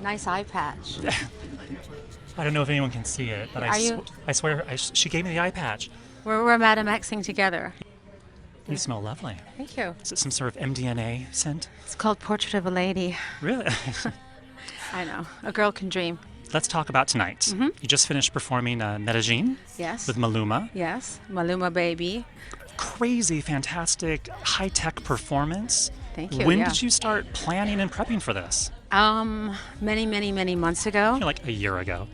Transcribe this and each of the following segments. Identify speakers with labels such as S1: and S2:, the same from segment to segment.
S1: Nice eye patch.
S2: I don't know if anyone can see it, but I swear she gave me the eye patch.
S1: We're Madam Xing together.
S2: You smell lovely.
S1: Thank you.
S2: Is it some sort of MDNA scent?
S1: It's called Portrait of a Lady.
S2: Really?
S1: I know. A girl can dream.
S2: Let's talk about tonight.
S1: Mm-hmm.
S2: You just finished performing Medellin
S1: Yes.
S2: with Maluma.
S1: Yes. Maluma baby.
S2: Crazy, fantastic, high-tech performance.
S1: Thank you.
S2: When
S1: yeah.
S2: did you start planning and prepping for this?
S1: Many months ago.
S2: Like a year ago.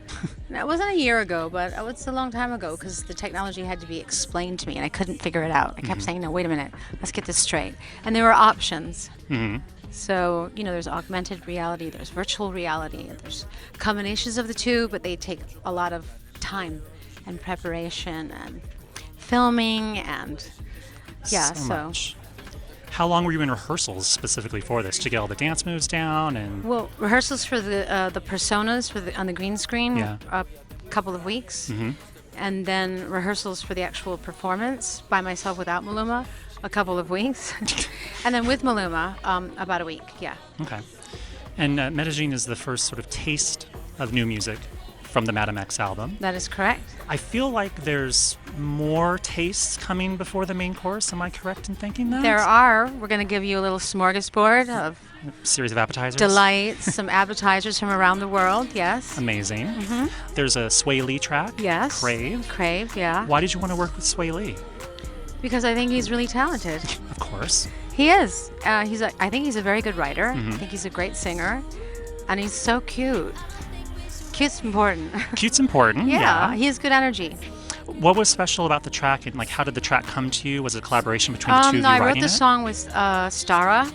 S1: No, it wasn't a year ago, but it's a long time ago because the technology had to be explained to me and I couldn't figure it out. I kept saying, no, wait a minute, let's get this straight. And there were options.
S2: Mm-hmm.
S1: So, there's augmented reality, there's virtual reality, there's combinations of the two, but they take a lot of time and preparation and filming and
S2: So much. How long were you in rehearsals specifically for this to get all the dance moves down? And
S1: Well, rehearsals for the personas on the green screen,
S2: Yeah.
S1: a couple of weeks.
S2: Mm-hmm.
S1: And then rehearsals for the actual performance by myself without Maluma, a couple of weeks. And then with Maluma, about a week, yeah.
S2: Okay. And Medellin is the first sort of taste of new music from the Madam X album.
S1: That is correct.
S2: I feel like there's more tastes coming before the main course. Am I correct in thinking that?
S1: There are. We're going to give you a little smorgasbord of
S2: A series of appetizers.
S1: delights, some appetizers from around the world, yes.
S2: Amazing. There's a Sway Lee track.
S1: Yes.
S2: Crave.
S1: Crave, yeah.
S2: Why did you want to work with Sway Lee?
S1: Because I think he's really talented.
S2: Of course.
S1: He is. I think he's a very good writer. I think he's a great singer. And he's so cute. Cute's important.
S2: Cute's important.
S1: Yeah, he has good energy.
S2: What was special about the track, and how did the track come to you? Was it a collaboration between the two of you
S1: I wrote
S2: writing
S1: the
S2: it?
S1: song with Stara,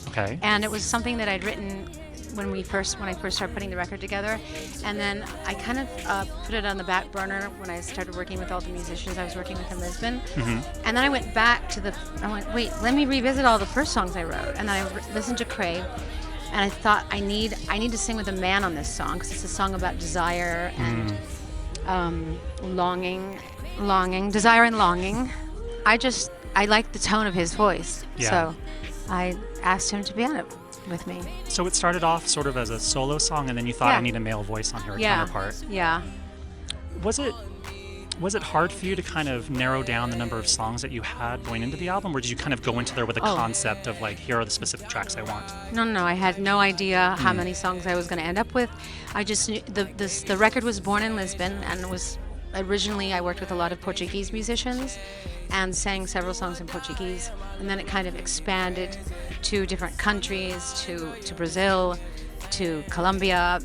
S2: Okay.
S1: and it was something that I'd written when I first started putting the record together, and then I kind of put it on the back burner when I started working with all the musicians I was working with in Lisbon, and then I went back I went, wait, let me revisit all the first songs I wrote, and then I listened to Crave. And I thought I need to sing with a man on this song because it's a song about desire and longing, desire and longing. I liked the tone of his voice,
S2: Yeah.
S1: so I asked him to be on it with me.
S2: So it started off sort of as a solo song, and then you thought,
S1: Yeah.
S2: I need a male voice on here, a
S1: Yeah,
S2: counterpart.
S1: yeah.
S2: Was it hard for you to kind of narrow down the number of songs that you had going into the album, or did you kind of go into there with a concept of here are the specific tracks I want?
S1: No. I had no idea how many songs I was going to end up with. I just knew the record was born in Lisbon and was originally I worked with a lot of Portuguese musicians and sang several songs in Portuguese, and then it kind of expanded to different countries, to Brazil, to Colombia,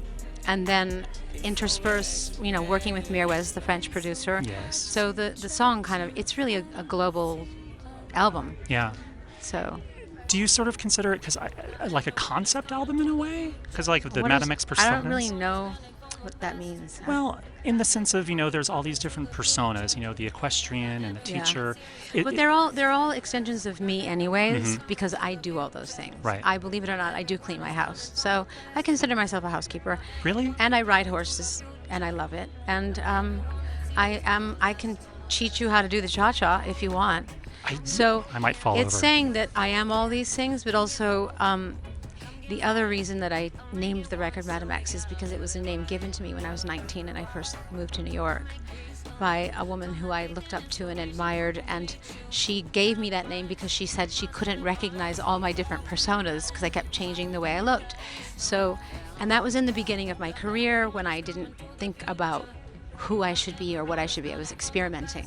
S1: and then interspersed, working with Mirwes, the French producer.
S2: Yes.
S1: So the song it's really a global album.
S2: Yeah.
S1: So
S2: Do you sort of consider it like a concept album in a way? Because the Madam X personas?
S1: I don't really know what that means.
S2: Well, in the sense of, there's all these different personas, the equestrian and the
S1: Yeah.
S2: teacher.
S1: But they're all extensions of me anyways, because I do all those things.
S2: Right.
S1: I believe it or not, I do clean my house. So I consider myself a housekeeper.
S2: Really?
S1: And I ride horses, and I love it. And I can teach you how to do the cha-cha if you want. So
S2: I might fall
S1: it's
S2: over.
S1: saying that I am all these things, but also the other reason that I named the record Madam X is because it was a name given to me when I was 19 and I first moved to New York by a woman who I looked up to and admired, and she gave me that name because she said she couldn't recognize all my different personas because I kept changing the way I looked. So, and that was in the beginning of my career when I didn't think about who I should be or what I should be. I was experimenting.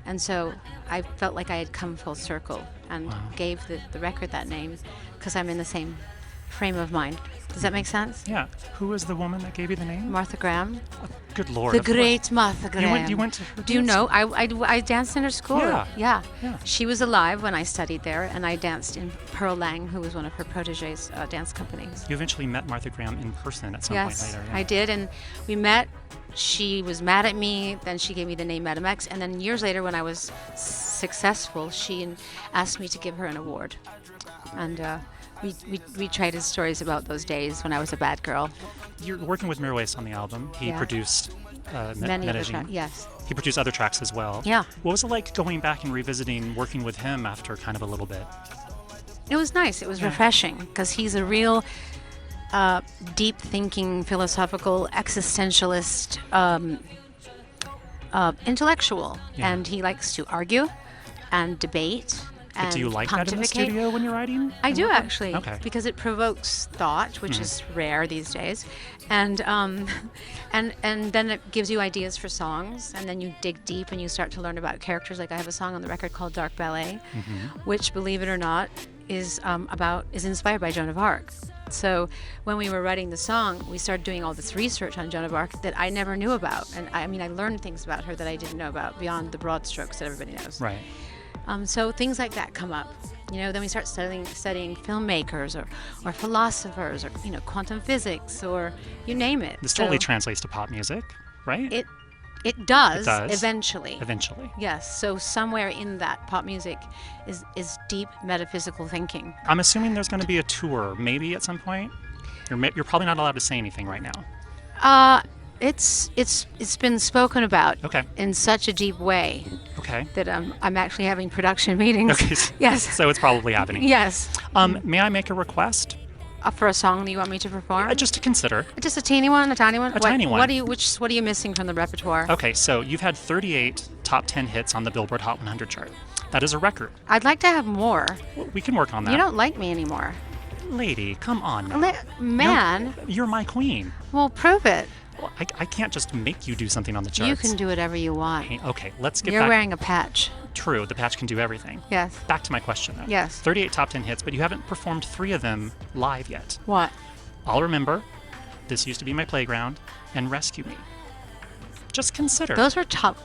S1: And so I felt like I had come full circle and gave the record that name because I'm in the same frame of mind. Does that make sense?
S2: Yeah. Who was the woman that gave you the name?
S1: Martha Graham.
S2: Good Lord.
S1: The
S2: of course.
S1: great Martha Graham.
S2: You went to her
S1: Do you
S2: dance?
S1: know? I danced in her school.
S2: Yeah.
S1: Yeah.
S2: Yeah.
S1: She was alive when I studied there, and I danced in Pearl Lang, who was one of her proteges' dance companies.
S2: You eventually met Martha Graham in person at some
S1: Yes,
S2: point later. Yeah.
S1: I did, and we met. She was mad at me, then she gave me the name Madam X, and then years later when I was successful, she asked me to give her an award. And we traded stories about those days when I was a bad girl.
S2: You're working with Mirwes on the album. He
S1: Yeah.
S2: produced
S1: Many other
S2: Medellin.
S1: tracks, yes.
S2: He produced other tracks as well.
S1: Yeah.
S2: What was it like going back and revisiting working with him after kind of a little bit?
S1: It was nice. It was refreshing because he's a real deep thinking, philosophical, existentialist intellectual,
S2: Yeah.
S1: and he likes to argue and debate.
S2: But do you like that in the
S1: pontificate.
S2: studio when you're writing?
S1: I do actually,
S2: Okay.
S1: because it provokes thought, which is rare these days, and then it gives you ideas for songs, and then you dig deep and you start to learn about characters. Like I have a song on the record called "Dark Ballet," which, believe it or not, is inspired by Joan of Arc. So when we were writing the song, we started doing all this research on Joan of Arc that I never knew about, and I learned things about her that I didn't know about beyond the broad strokes that everybody knows.
S2: Right.
S1: So things like that come up. Then we start studying filmmakers or philosophers or quantum physics or you name it.
S2: This totally translates to pop music, right?
S1: It does,
S2: It does.
S1: Eventually.
S2: Eventually.
S1: Yes. So somewhere in that pop music is deep metaphysical thinking.
S2: I'm assuming there's going to be a tour, maybe at some point. You're probably not allowed to say anything right now.
S1: It's been spoken about
S2: Okay.
S1: in such a deep way
S2: Okay.
S1: that I'm actually having production meetings.
S2: Okay.
S1: Yes.
S2: So it's probably happening.
S1: Yes.
S2: May I make a request?
S1: For a song that you want me to perform?
S2: Just to consider.
S1: Just a teeny one, a tiny one.
S2: A tiny one.
S1: What are you missing from the repertoire?
S2: Okay, so you've had 38 top 10 hits on the Billboard Hot 100 chart. That is a record.
S1: I'd like to have more.
S2: Well, we can work on that.
S1: You don't like me anymore.
S2: Lady, come on now.
S1: Man.
S2: No, you're my queen.
S1: Well, prove it.
S2: Well, I can't just make you do something on the charts.
S1: You can do whatever you want.
S2: Okay, let's get
S1: You're
S2: back.
S1: wearing a patch.
S2: True, the patch can do everything.
S1: Yes.
S2: Back to my question, though.
S1: Yes.
S2: 38 top 10 hits, but you haven't performed 3 of them live yet.
S1: What?
S2: I'll remember. This used to be my playground, and Rescue Me. Just consider.
S1: Those were top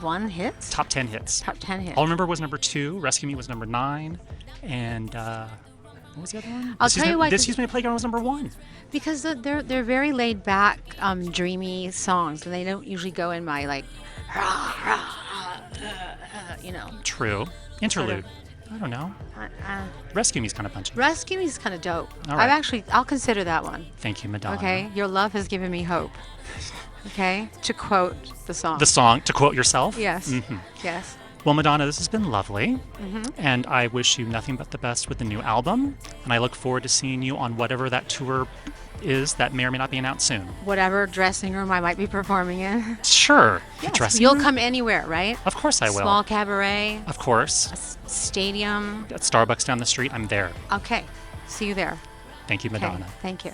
S1: 1 hits?
S2: Top 10 hits.
S1: Top 10 hits.
S2: I'll Remember was number 2. Rescue Me was number 9. And what was the other one?
S1: I'll tell you why.
S2: This used to be my playground was number 1.
S1: Because they're very laid back, dreamy songs, and they don't usually go in my like,
S2: True. Interlude. I don't know. Rescue Me's kind of punchy.
S1: Rescue Me is kind of dope.
S2: All right.
S1: I'll consider that one.
S2: Thank you, Madonna.
S1: Okay, your love has given me hope. Okay, to quote the song.
S2: The song, to quote yourself?
S1: Yes.
S2: Mm-hmm.
S1: Yes.
S2: Well, Madonna, this has been lovely.
S1: Mm-hmm.
S2: And I wish you nothing but the best with the new album. And I look forward to seeing you on whatever that tour is that may or may not be announced soon.
S1: Whatever dressing room I might be performing in.
S2: Sure.
S1: Yes.
S2: Dressing
S1: You'll
S2: room?
S1: come anywhere, right?
S2: Of course I will.
S1: Small cabaret,
S2: Of course.
S1: stadium.
S2: At Starbucks down the street, I'm there.
S1: Okay. See you there.
S2: Thank you,
S1: Okay.
S2: Madonna.
S1: Thank you.